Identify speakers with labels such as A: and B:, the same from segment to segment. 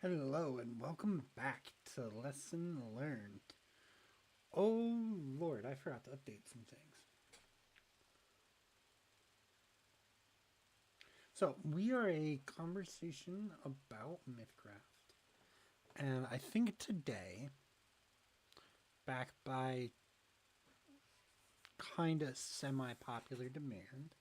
A: Hello and welcome back to Lesson Learned. Oh Lord, I forgot to update some things. So, we are a conversation about Mythcraft. And I think today, backed by kind of semi popular demand,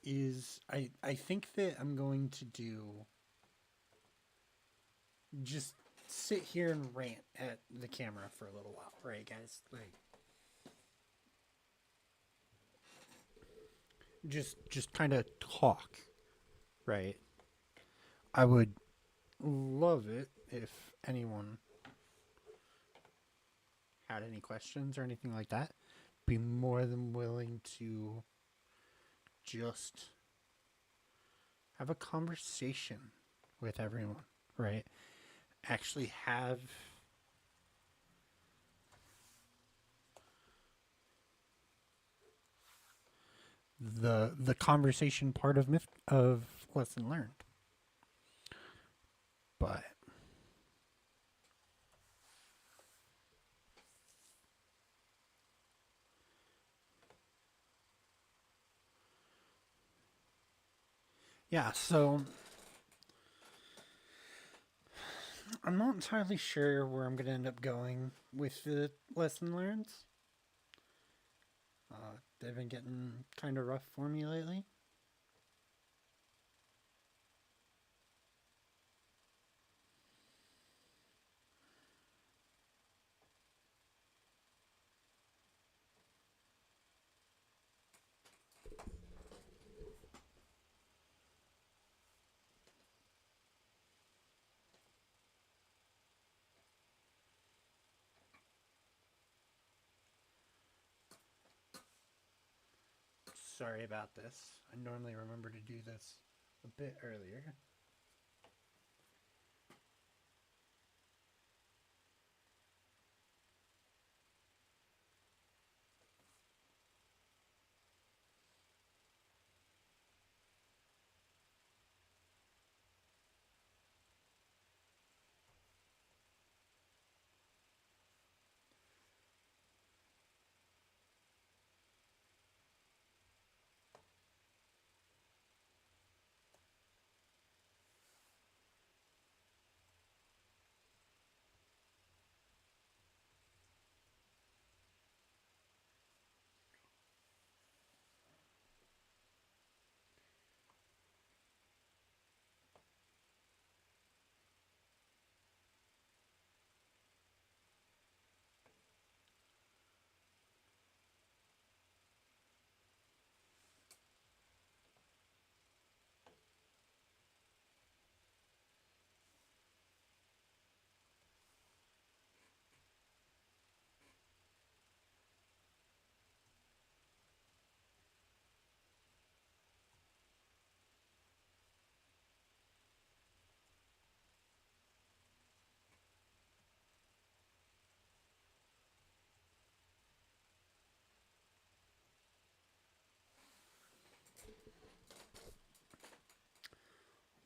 A: is I think that I'm going to do just sit here and rant at the camera for a little while, right, guys? Like, just kind of talk, right? I would love it if anyone had any questions or anything like that. Be more than willing to just have a conversation with everyone, right? Actually have the conversation part of lesson learned. But yeah, so I'm not entirely sure where I'm going to end up going with the lesson learned. They've been getting kind of rough for me lately. Sorry about this. I normally remember to do this a bit earlier.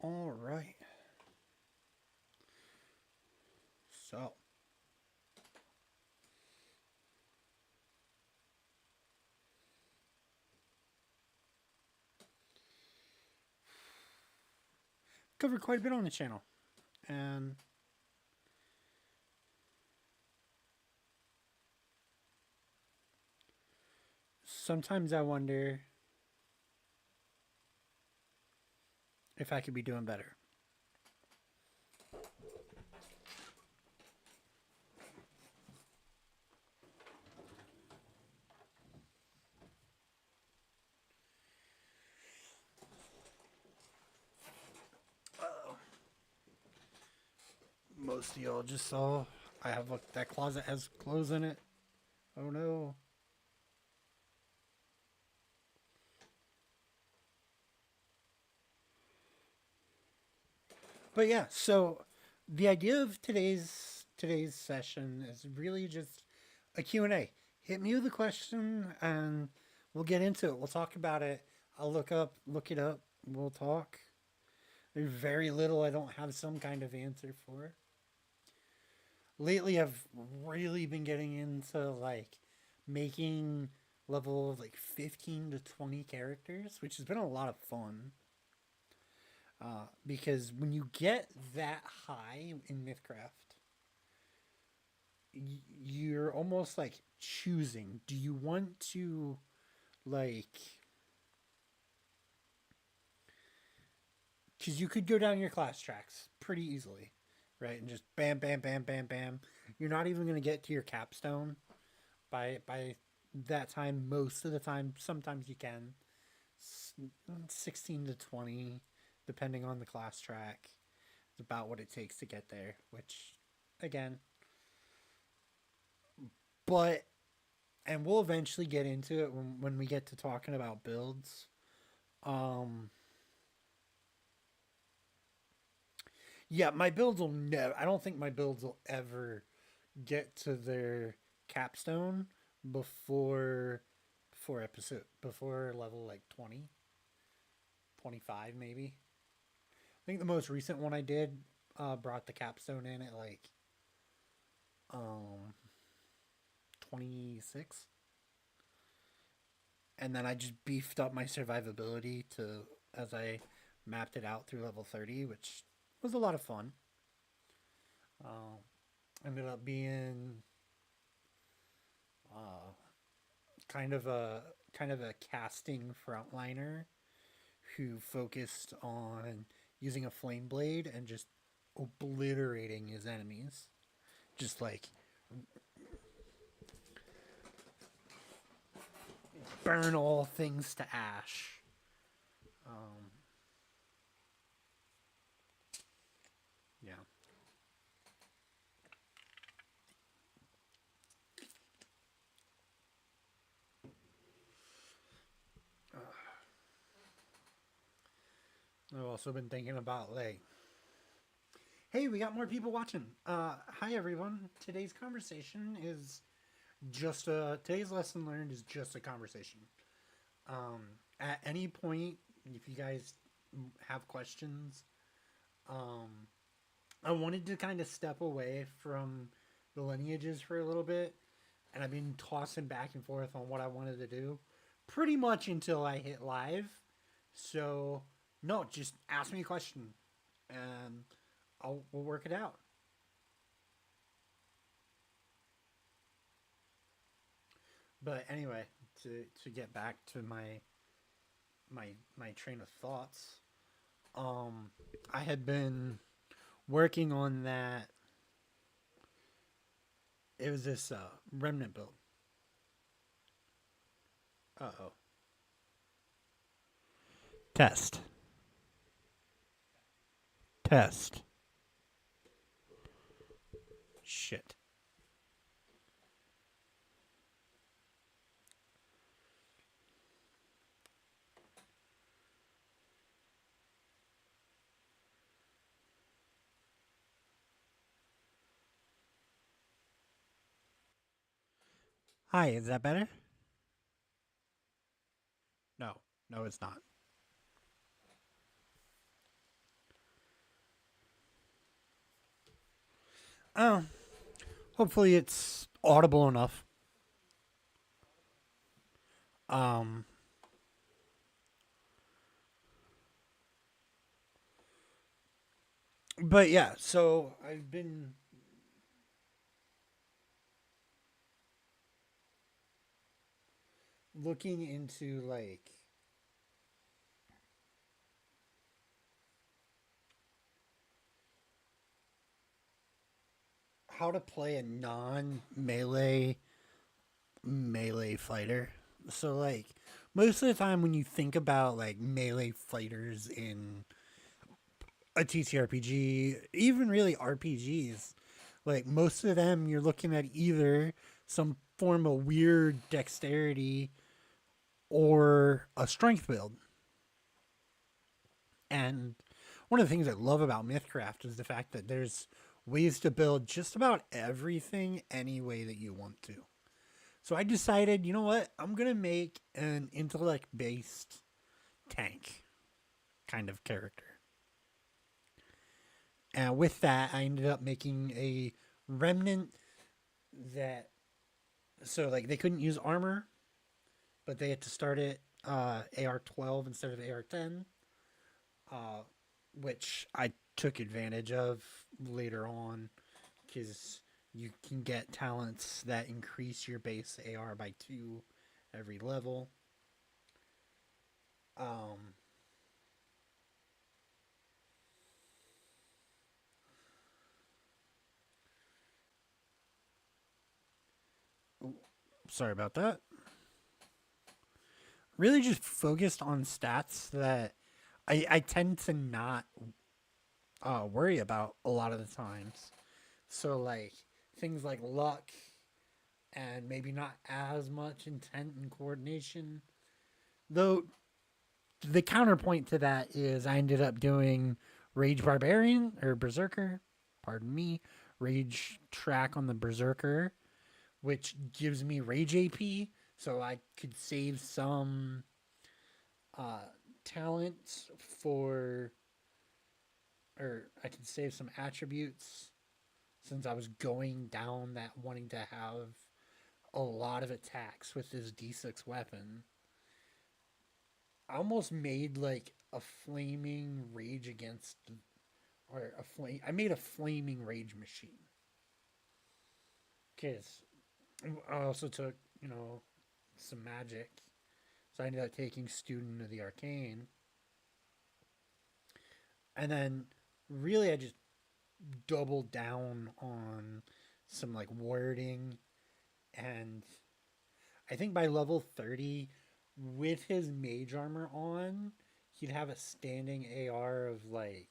A: All right. So, covered quite a bit on the channel. And sometimes I wonder if I could be doing better. Most of y'all just saw I have that closet has clothes in it. Oh no. But yeah, so the idea of today's session is really just a Q&A. Hit me with a question and we'll get into it. We'll talk about it. I'll look it up, we'll talk. There's very little I don't have some kind of answer for. Lately, I've really been getting into like making level of like 15 to 20 characters, which has been a lot of fun. Because when you get that high in Mythcraft, you're almost like choosing. Do you want to like? Because you could go down your class tracks pretty easily, right? And just bam, bam, bam, bam, bam. You're not even going to get to your capstone by that time. Most of the time, sometimes you can. 16 to 20, depending on the class track. It's about what it takes to get there, which, again, but, and we'll eventually get into it when we get to talking about builds. Um, yeah, my builds will never, I don't think my builds will ever get to their capstone before before level like 20, 25 maybe. I think the most recent one I did brought the capstone in at like um 26, and then I just beefed up my survivability to as I mapped it out through level 30, which was a lot of fun. um Ended up being uh kind of a casting frontliner who focused on using a flame blade and just obliterating his enemies. Just like burn all things to ash. Um, yeah. I've also been thinking about like, hey, we got more people watching. Hi everyone. Today's conversation is today's lesson learned is just a conversation. At any point, if you guys have questions, um, I wanted to kind of step away from the lineages for a little bit, and I've been tossing back and forth on what I wanted to do, pretty much until I hit live. So no, just ask me a question, and we'll work it out. But anyway, to get back to my train of thoughts, I had been working on that. It was this remnant build. Uh oh. Test. Test. Shit. Hi, is that better? No, no, it's not. Oh, hopefully it's audible enough. Um, but yeah, so I've been looking into like how to play a non melee fighter. So like most of the time when you think about like melee fighters in a TTRPG, even really RPGs, like most of them you're looking at either some form of weird dexterity or a strength build. And one of the things I love about Mythcraft is the fact that there's ways to build just about everything any way that you want to. So I decided, you know what? I'm going to make an intellect based tank kind of character. And with that, I ended up making a remnant that, so like they couldn't use armor, but they had to start it AR-12 instead of AR-10, uh, which I took advantage of later on because you can get talents that increase your base AR by 2 every level. Um, Sorry about that. Really just focused on stats that I tend to not worry about a lot of the times. So, like, things like luck and maybe not as much intent and coordination. Though, the counterpoint to that is I ended up doing Rage Barbarian or Berserker, pardon me, Rage track on the Berserker, which gives me Rage AP, so I could save some uh, talents for, or I could save some attributes since I was going down that wanting to have a lot of attacks with this D6 weapon. I almost made like a flaming rage against, or a flame. I made a flaming rage machine. Cause I also took, some magic, so I ended up taking student of the arcane, and then really I just doubled down on some like wording, and I think by level 30, with his mage armor on, he'd have a standing AR of like,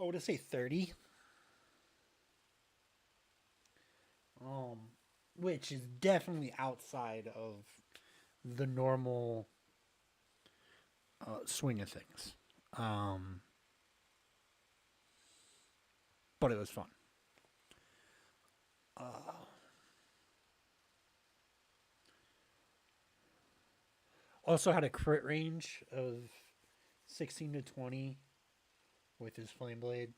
A: I would say 30. Um, which is definitely outside of the normal swing of things. Um, but it was fun. Uh, Also had a crit range of 16 to 20 with his flame blade.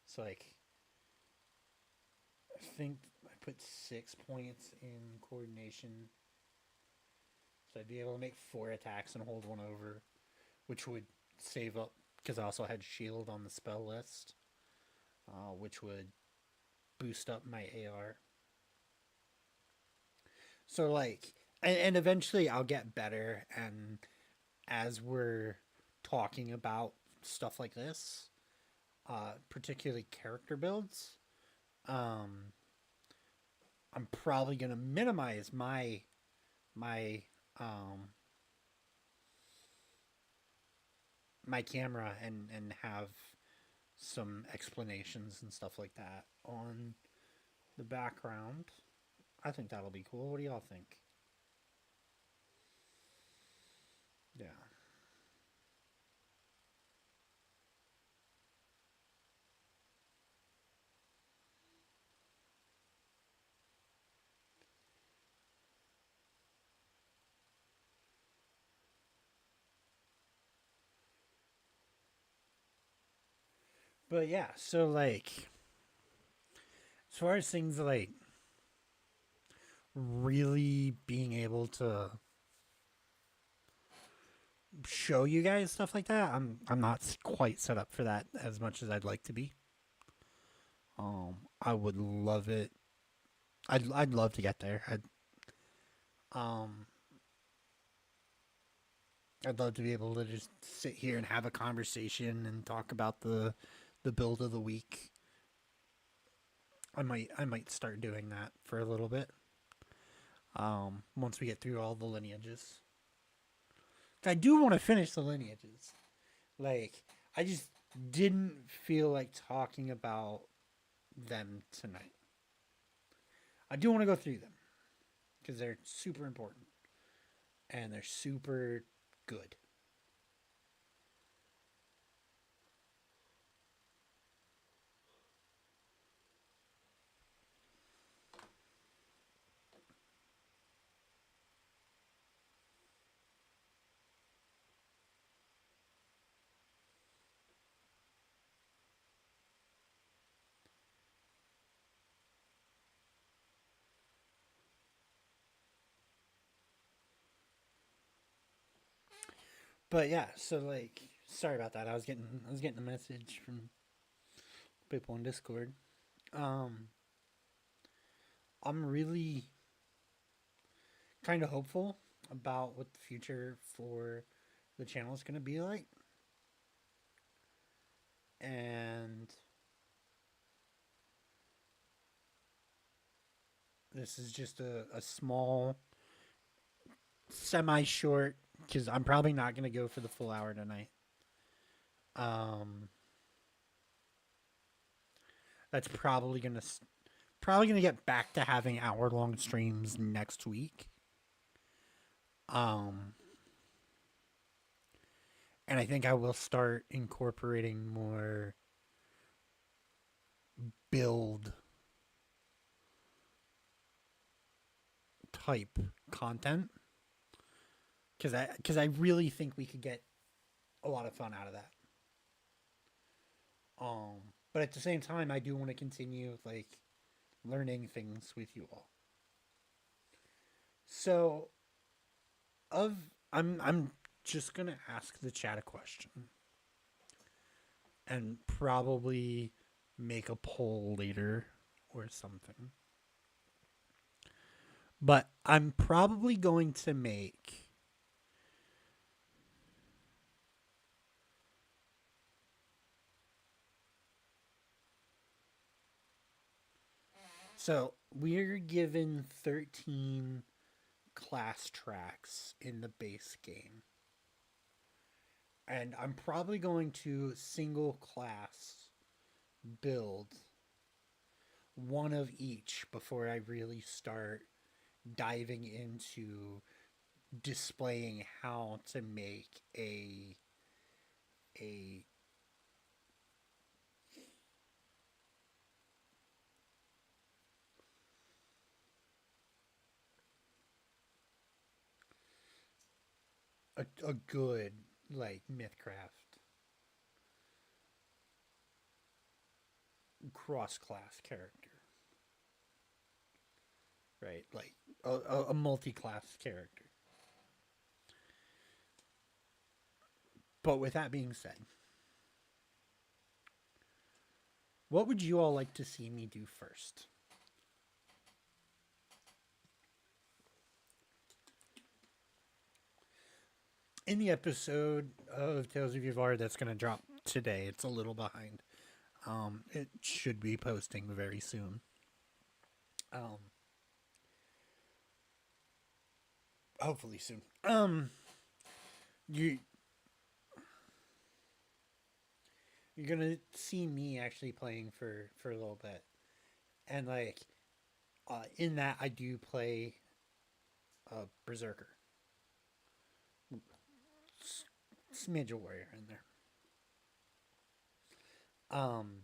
A: So like I think I put 6 points in coordination. So I'd be able to make 4 attacks and hold one over, which would save up because I also had shield on the spell list, which would boost up my AR. So like, and eventually I'll get better. And as we're talking about stuff like this, particularly character builds, um, I'm probably gonna minimize my um, my camera and have some explanations and stuff like that on the background. I think that'll be cool. What do y'all think? Yeah. But yeah, so like as far as things like really being able to show you guys stuff like that, I'm not quite set up for that as much as I'd like to be. I would love it. I'd love to get there. Um I'd love to be able to just sit here and have a conversation and talk about the build of the week. I might start doing that for a little bit. Once we get through all the lineages. I do want to finish the lineages. Like, I just didn't feel like talking about them tonight. I do want to go through them because they're super important and they're super good. But yeah, so like, sorry about that. I was getting a message from people in Discord. Um, I'm really kind of hopeful about what the future for the channel is going to be like, and this is just a small, semi-short, because I'm probably not going to go for the full hour tonight. Um, that's probably gonna get back to having hour-long streams next week. Um, and I think I will start incorporating more build type content because I really think we could get a lot of fun out of that. But at the same time, I do want to continue like learning things with you all. So of I'm just gonna ask the chat a question and probably make a poll later or something. But I'm probably going to make so we're given 13 class tracks in the base game. And I'm probably going to single class build one of each before I really start diving into displaying how to make a a good like Mythcraft cross class character, right? Like a multi class character. But with that being said, what would you all like to see me do first? In the episode of Tales of Yvar that's going to drop today, it's a little behind. It should be posting very soon. Um, hopefully soon. You you're gonna see me actually playing for a little bit, and like in that I do play Berserker, Smidge Warrior in there. Um,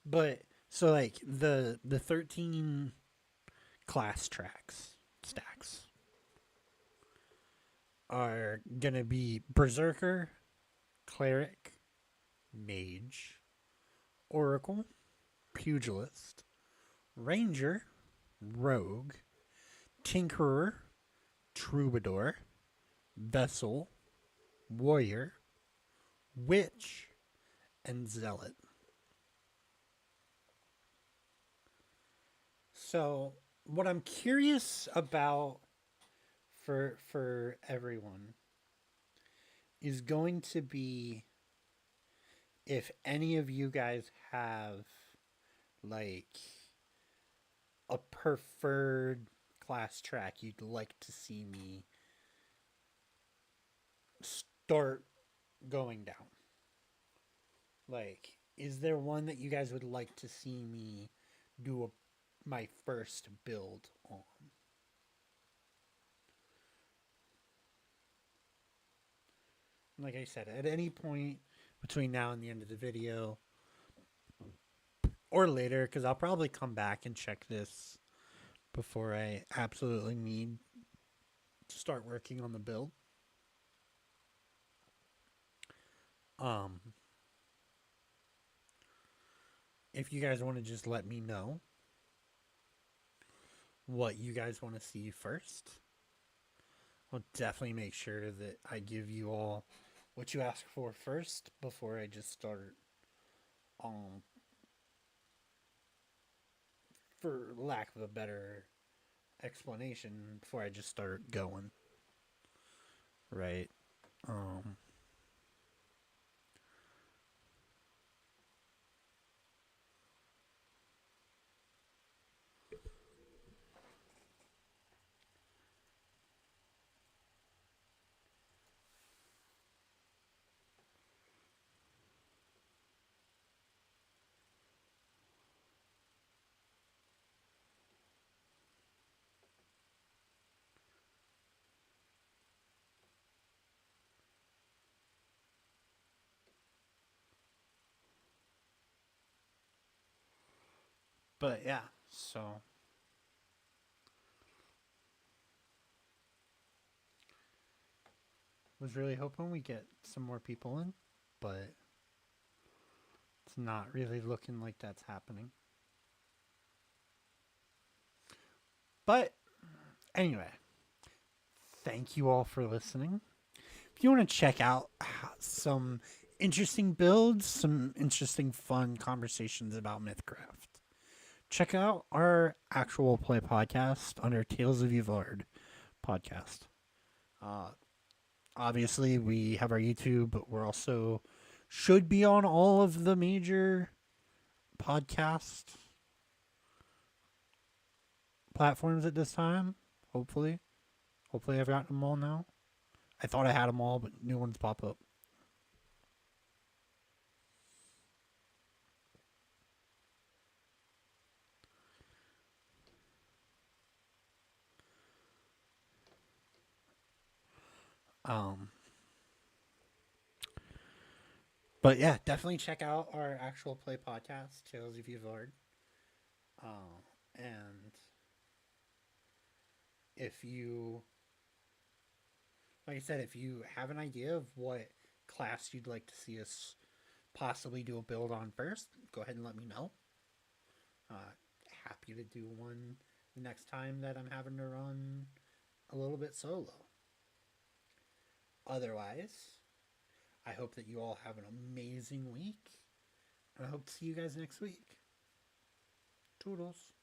A: but so like the 13 class tracks stacks are gonna be Berserker, Cleric, Mage, Oracle, Pugilist, Ranger, Rogue, Tinkerer, Troubadour, Vessel, Warrior, Witch, and Zealot. So, what I'm curious about for everyone is going to be if any of you guys have like a preferred class track you'd like to see me start going down. Like, is there one that you guys would like to see me do my first build on? Like I said, at any point between now and the end of the video, or later, because I'll probably come back and check this before I absolutely need to start working on the build. If you guys want to just let me know what you guys want to see first, I'll definitely make sure that I give you all what you ask for first before I just start, um, for lack of a better explanation, before I just start going, right? Um, but yeah, so was really hoping we get some more people in, but it's not really looking like that's happening. But anyway, thank you all for listening. If you want to check out some interesting builds, some interesting fun conversations about Mythcraft, check out our actual play podcast under Tales of Yvard podcast. Uh, Obviously, we have our YouTube, but we're also should be on all of the major podcast platforms at this time. Hopefully, I've gotten them all now. I thought I had them all, but new ones pop up. Um, but yeah, definitely check out our actual play podcast, Tales of Yvard. And if you, like I said, if you have an idea of what class you'd like to see us possibly do a build on first, go ahead and let me know. Uh, Happy to do one the next time that I'm having to run a little bit solo. Otherwise, I hope that you all have an amazing week, and I hope to see you guys next week. Toodles.